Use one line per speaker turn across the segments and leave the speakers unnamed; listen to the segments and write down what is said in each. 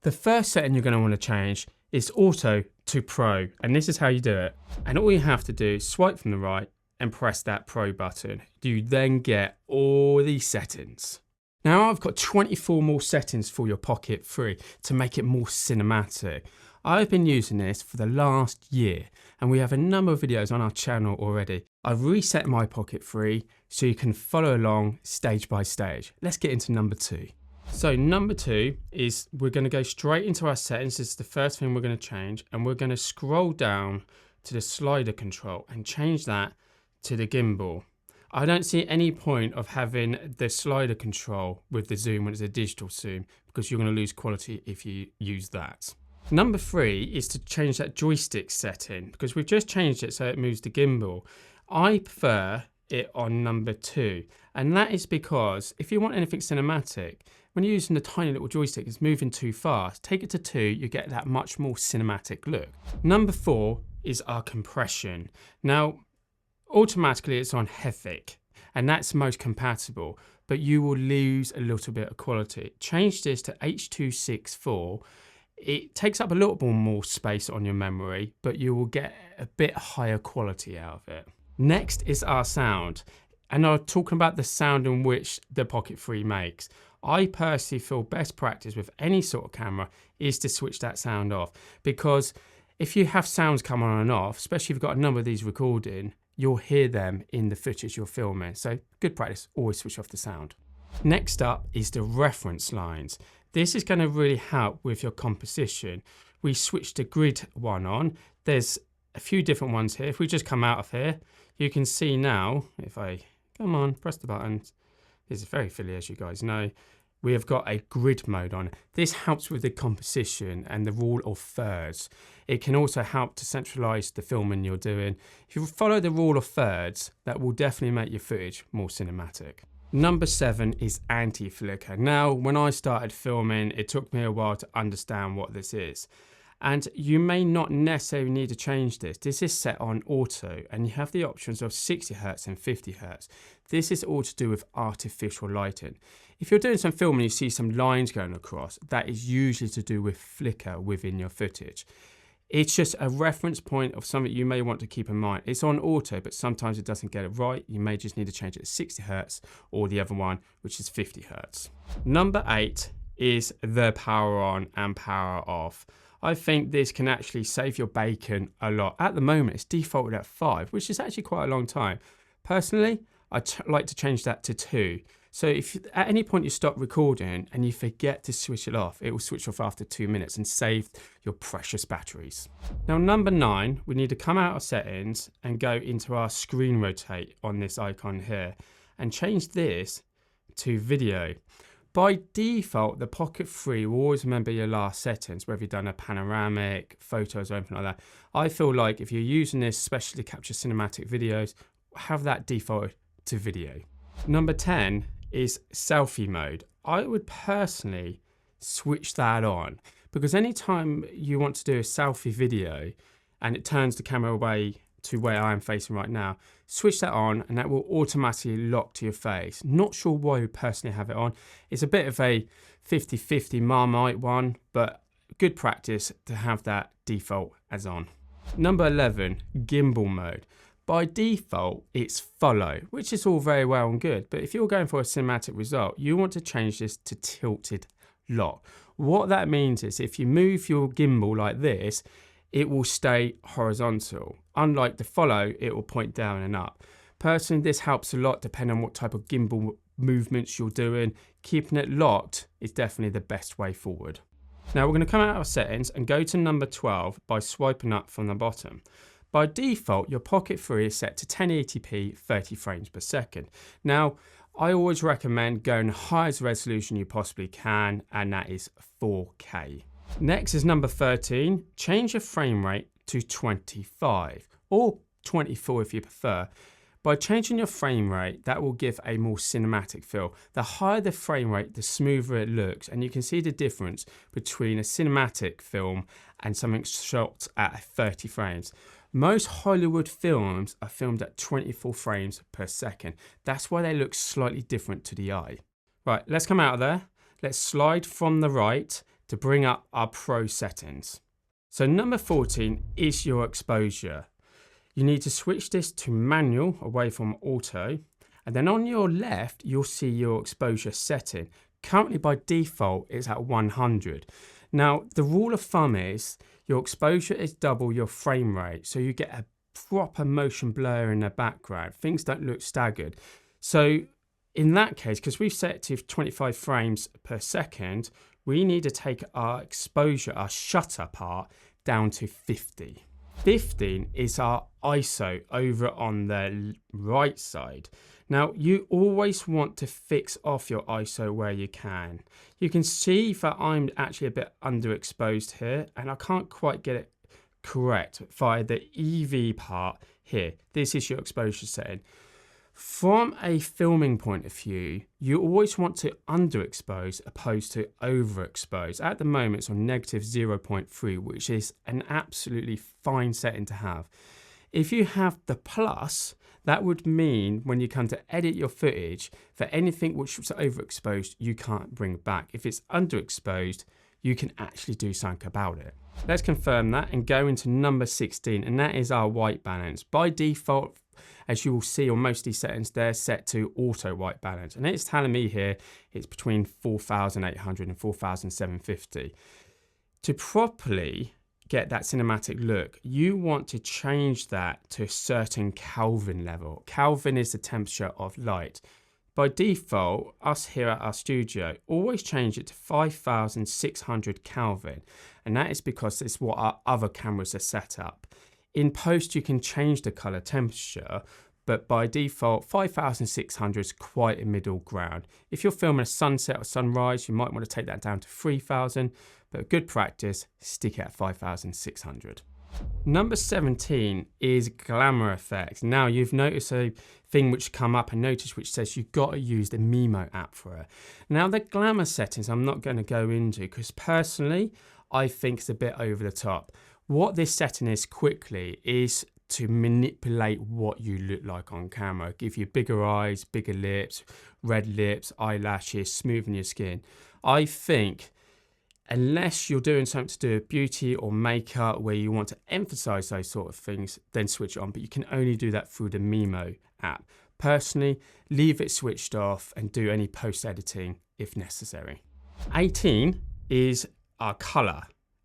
The first setting you're going to want to change is Auto to Pro, and this is how you do it. And all you have to do is swipe from the right and press that Pro button. You then get all these settings. Now I've got 24 more settings for your Pocket 3 to make it more cinematic. I've been using this for the last year and we have a number of videos on our channel already. I've reset my Pocket 3 so you can follow along stage by stage. Let's get into number 2. So number 2 is we're going to go straight into our settings. This is the first thing we're going to change, and we're going to scroll down to the slider control and change that to the gimbal. I don't see any point of having the slider control with the zoom when it's a digital zoom, because you're going to lose quality if you use that. Number 3 is to change that joystick setting, because we've just changed it so it moves the gimbal. I prefer it on number 2, and that is because if you want anything cinematic, when you're using the tiny little joystick, it's moving too fast. Take it to 2, you get that much more cinematic look. Number 4 is our compression. Now, automatically it's on heavy, and that's most compatible, but you will lose a little bit of quality. Change this to H.264. It takes up a little bit more space on your memory, but you will get a bit higher quality out of it. Next is our sound, and I'm talking about the sound in which the Pocket 3 makes. I personally feel best practice with any sort of camera is to switch that sound off, because if you have sounds come on and off, especially if you've got a number of these recording, you'll hear them in the footage you're filming. So good practice, always switch off the sound. Next up is the reference lines. This is going to really help with your composition. We switched the grid one on. There's a few different ones here. If we just come out of here, you can see now, if I, come on, press the buttons. This is very fiddly, as you guys know. We have got a grid mode on. This helps with the composition and the rule of thirds. It can also help to centralize the filming you're doing. If you follow the rule of thirds, that will definitely make your footage more cinematic. Number 7 is anti-flicker. Now, when I started filming, it took me a while to understand what this is. And you may not necessarily need to change this. This is set on auto, and you have the options of 60 Hz and 50 Hz. This is all to do with artificial lighting. If you're doing some filming and you see some lines going across, that is usually to do with flicker within your footage. It's just a reference point of something you may want to keep in mind. It's on auto, but sometimes it doesn't get it right. You may just need to change it to 60 Hz or the other one, which is 50 Hz. Number 8 is the power on and power off. I think this can actually save your bacon a lot. At the moment, it's defaulted at 5, which is actually quite a long time. Personally, I like to change that to 2. So if at any point you stop recording and you forget to switch it off, it will switch off after 2 minutes and save your precious batteries. Now, number 9, we need to come out of settings and go into our screen rotate on this icon here and change this to video. By default, the Pocket 3 will always remember your last settings, whether you've done a panoramic, photos or anything like that. I feel like if you're using this especially to capture cinematic videos, have that default to video. Number 10 is selfie mode. I would personally switch that on, because anytime you want to do a selfie video and it turns the camera away to where I am facing right now, switch that on and that will automatically lock to your face. Not sure why you personally have it on. It's a bit of a 50-50 Marmite one, but good practice to have that default as on. Number 11, gimbal mode. By default, it's follow, which is all very well and good, but if you're going for a cinematic result, you want to change this to tilted lock. What that means is if you move your gimbal like this, it will stay horizontal. Unlike the follow, it will point down and up. Personally, this helps a lot depending on what type of gimbal movements you're doing. Keeping it locked is definitely the best way forward. Now we're going to come out of settings and go to number 12 by swiping up from the bottom. By default, your Pocket 3 is set to 1080p 30 frames per second. Now, I always recommend going the highest resolution you possibly can, and that is 4K. Next is number 13, change your frame rate to 25 or 24 if you prefer. By changing your frame rate, that will give a more cinematic feel. The higher the frame rate, the smoother it looks, and you can see the difference between a cinematic film and something shot at 30 frames. Most Hollywood films are filmed at 24 frames per second. That's why they look slightly different to the eye. Right, let's come out of there. Let's slide from the right to bring up our pro settings. So number 14 is your exposure. You need to switch this to manual away from auto, and then on your left you'll see your exposure setting. Currently by default it's at 100. Now the rule of thumb is your exposure is double your frame rate, so you get a proper motion blur in the background. Things don't look staggered. So in that case, because we've set it to 25 frames per second, we need to take our exposure, our shutter part, down to 50. 15 is our ISO over on the right side. Now, you always want to fix off your ISO where you can. You can see that I'm actually a bit underexposed here, and I can't quite get it correct via the EV part here. This is your exposure setting. From a filming point of view, you always want to underexpose opposed to overexpose. At the moment, it's on negative 0.3, which is an absolutely fine setting to have. If you have the plus, that would mean when you come to edit your footage, for anything which was overexposed, you can't bring back. If it's underexposed, you can actually do something about it. Let's confirm that and go into number 16, and that is our white balance. By default, as you will see on most of these settings, they're set to auto white balance. And it's telling me here it's between 4,800 and 4,750. To properly get that cinematic look, you want to change that to a certain Kelvin level. Kelvin is the temperature of light. By default, us here at our studio always change it to 5,600 Kelvin. And that is because it's what our other cameras are set up. In post, you can change the color temperature, but by default, 5,600 is quite a middle ground. If you're filming a sunset or sunrise, you might want to take that down to 3,000, but good practice, stick it at 5,600. Number 17 is Glamour effects. Now you've noticed a thing which come up and notice which says you've got to use the Mimo app for it. Now the Glamour settings I'm not going to go into because personally I think it's a bit over the top. What this setting is quickly is to manipulate what you look like on camera. Give you bigger eyes, bigger lips, red lips, eyelashes, smoothing your skin. I think unless you're doing something to do with beauty or makeup where you want to emphasize those sort of things, then switch it on. But you can only do that through the Mimo app. Personally, leave it switched off and do any post-editing if necessary. 18 is our color.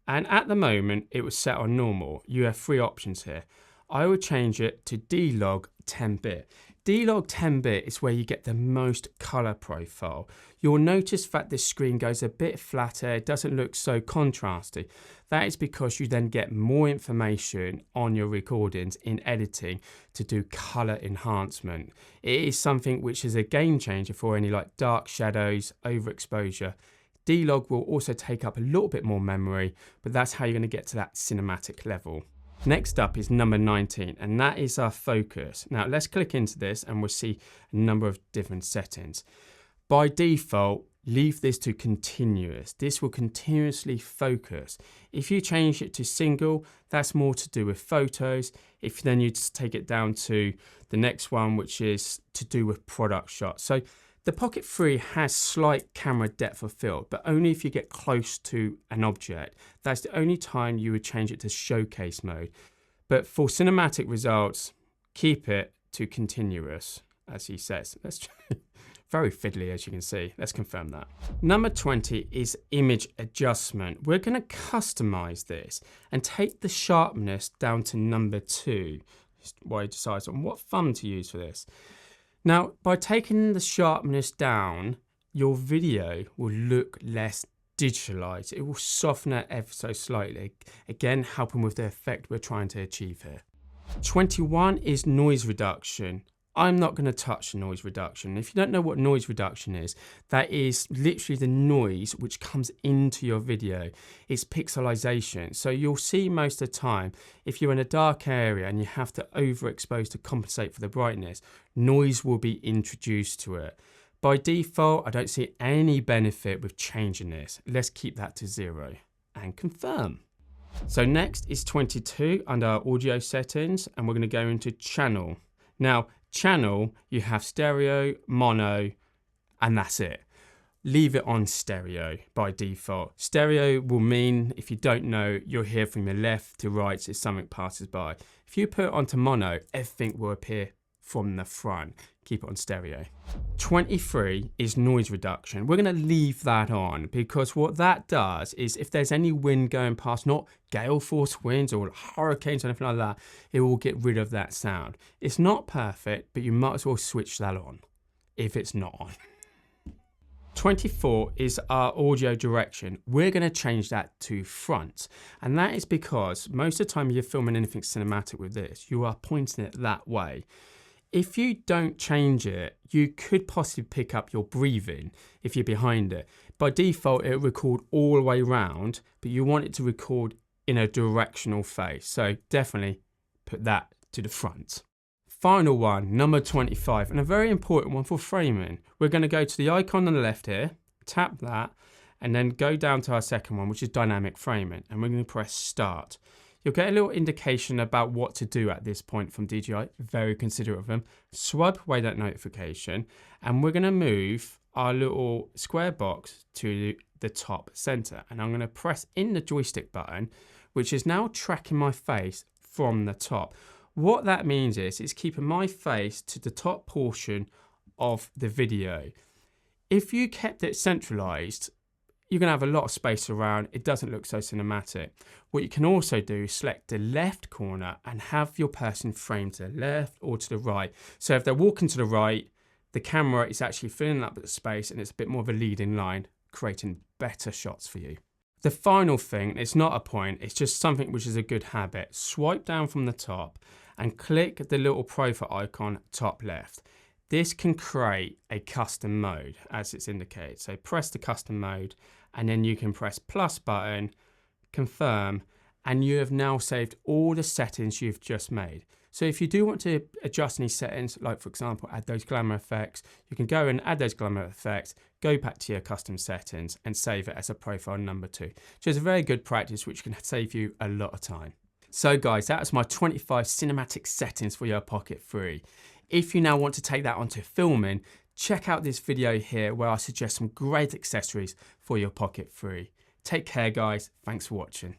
And at the moment, it was set on normal. You have three options here. I would change it to D-Log 10-bit. D-Log 10-bit is where you get the most color profile. You'll notice that this screen goes a bit flatter. It doesn't look so contrasty. That is because you then get more information on your recordings in editing to do color enhancement. It is something which is a game changer for any like dark shadows, overexposure. D-Log will also take up a little bit more memory, but that's how you're going to get to that cinematic level. Next up is number 19, and that is our focus. Now let's click into this and we'll see a number of different settings. By default, leave this to continuous. This will continuously focus. If you change it to single, that's more to do with photos. If then you take it down to the next one, which is to do with product shots. So the Pocket 3 has slight camera depth of field, but only if you get close to an object. That's the only time you would change it to showcase mode. But for cinematic results, keep it to continuous, as he says. That's very fiddly, as you can see. Let's confirm that. Number 20 is image adjustment. We're going to customize this and take the sharpness down to number 2. While you decide on what thumb to use for this. Now, by taking the sharpness down, your video will look less digitalized. It will soften it ever so slightly, again helping with the effect we're trying to achieve here. 21 is noise reduction. I'm not going to touch noise reduction. If you don't know what noise reduction is, that is literally the noise which comes into your video. It's pixelization. So you'll see most of the time, if you're in a dark area and you have to overexpose to compensate for the brightness, noise will be introduced to it. By default, I don't see any benefit with changing this. Let's keep that to 0 and confirm. So next is 22 under our audio settings, and we're going to go into channel. Now, channel, you have stereo, mono, and that's it. leave it on stereo by default. Stereo will mean, if you don't know, you'll hear from your left to right as something passes by. If you put it onto mono, everything will appear from the front. Keep it on stereo. 23 is noise reduction. We're going to leave that on because what that does is if there's any wind going past, not gale force winds or hurricanes or anything like that, it will get rid of that sound. It's not perfect, but you might as well switch that on if it's not on. 24 is our audio direction. We're going to change that to front. And that is because most of the time you're filming anything cinematic with this, you are pointing it that way. If you don't change it, you could possibly pick up your breathing if you're behind it. By default, it'll record all the way around, but you want it to record in a directional phase. So definitely put that to the front. Final one, number 25, and a very important one for framing. We're going to go to the icon on the left here, tap that, and then go down to our second one, which is dynamic framing, and we're going to press start. You'll get a little indication about what to do at this point from DJI, very considerate of them. Swipe away that notification, and we're going to move our little square box to the top center, and I'm going to press in the joystick button, which is now tracking my face from the top. What that means is it's keeping my face to the top portion of the video. If you kept it centralized, you're going to have a lot of space around. It doesn't look so cinematic. What you can also do is select the left corner and have your person framed to the left or to the right. So if they're walking to the right, the camera is actually filling up the space and it's a bit more of a leading line, creating better shots for you. The final thing, it's not a point, it's just something which is a good habit. Swipe down from the top and click the little profile icon top left. This can create a custom mode as it's indicated. So press the custom mode and then you can press plus button, confirm, and you have now saved all the settings you've just made. So if you do want to adjust any settings, like for example, add those glamour effects, you can go and add those glamour effects, go back to your custom settings and save it as a profile number 2. So it's a very good practice which can save you a lot of time. So guys, that was my 25 cinematic settings for your Pocket 3. If you now want to take that onto filming, check out this video here where I suggest some great accessories for your Pocket 3. Take care guys, thanks for watching.